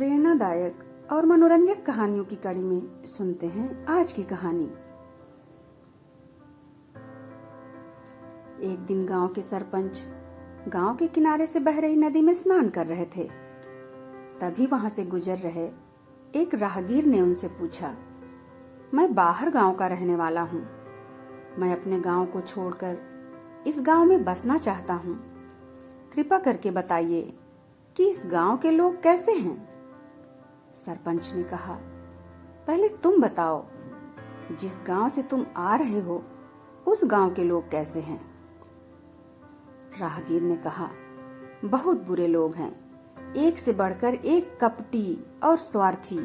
प्रेरणादायक और मनोरंजक कहानियों की कड़ी में सुनते हैं आज की कहानी। एक दिन गांव के सरपंच गांव के किनारे से बह रही नदी में स्नान कर रहे थे। तभी वहां से गुजर रहे एक राहगीर ने उनसे पूछा, मैं बाहर गांव का रहने वाला हूँ। मैं अपने गांव को छोड़कर इस गांव में बसना चाहता हूँ। कृपा करके बताइए कि इस गांव के लोग कैसे हैं? सरपंच ने कहा, पहले तुम बताओ, जिस गांव से तुम आ रहे हो उस गांव के लोग कैसे हैं? राहगीर ने कहा, बहुत बुरे लोग हैं, एक से बढ़कर एक कपटी और स्वार्थी।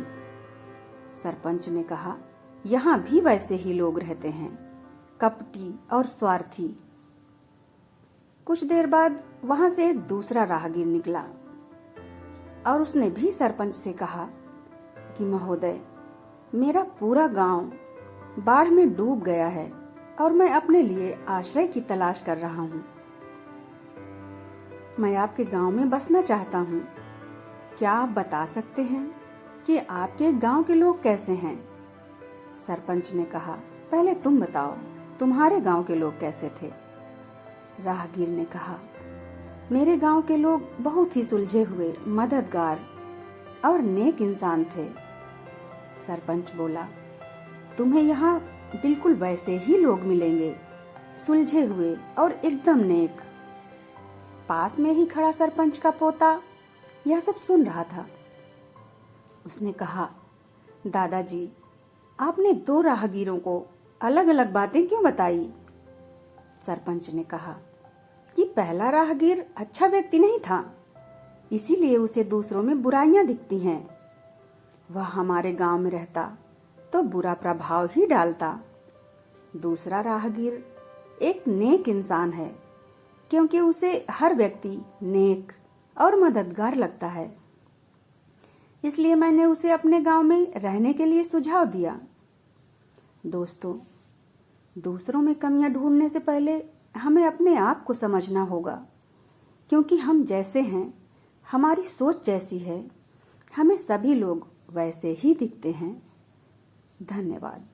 सरपंच ने कहा, यहाँ भी वैसे ही लोग रहते हैं, कपटी और स्वार्थी। कुछ देर बाद वहां से एक दूसरा राहगीर निकला और उसने भी सरपंच से कहा कि महोदय, मेरा पूरा गांव बाढ़ में डूब गया है और मैं अपने लिए आश्रय की तलाश कर रहा हूँ। मैं आपके गांव में बसना चाहता हूँ। क्या आप बता सकते हैं कि आपके गांव के लोग कैसे हैं? सरपंच ने कहा, पहले तुम बताओ, तुम्हारे गांव के लोग कैसे थे? राहगीर ने कहा, मेरे गांव के लोग बहुत ही सुलझे हुए, मददगार और नेक इंसान थे। सरपंच बोला, तुम्हें यहाँ बिल्कुल वैसे ही लोग मिलेंगे, सुलझे हुए और एकदम नेक। पास में ही खड़ा सरपंच का पोता यह सब सुन रहा था। उसने कहा, दादाजी, आपने दो राहगीरों को अलग अलग बातें क्यों बताई? सरपंच ने कहा कि पहला राहगीर अच्छा व्यक्ति नहीं था, इसीलिए उसे दूसरों में बुराइयां दिखती हैं। वह हमारे गांव में रहता तो बुरा प्रभाव ही डालता। दूसरा राहगीर एक नेक इंसान है, क्योंकि उसे हर व्यक्ति नेक और मददगार लगता है, इसलिए मैंने उसे अपने गांव में रहने के लिए सुझाव दिया। दोस्तों, दूसरों में कमियां ढूंढने से पहले हमें अपने आप को समझना होगा, क्योंकि हम जैसे हैं, हमारी सोच जैसी है, हमें सभी लोग वैसे ही दिखते हैं। धन्यवाद।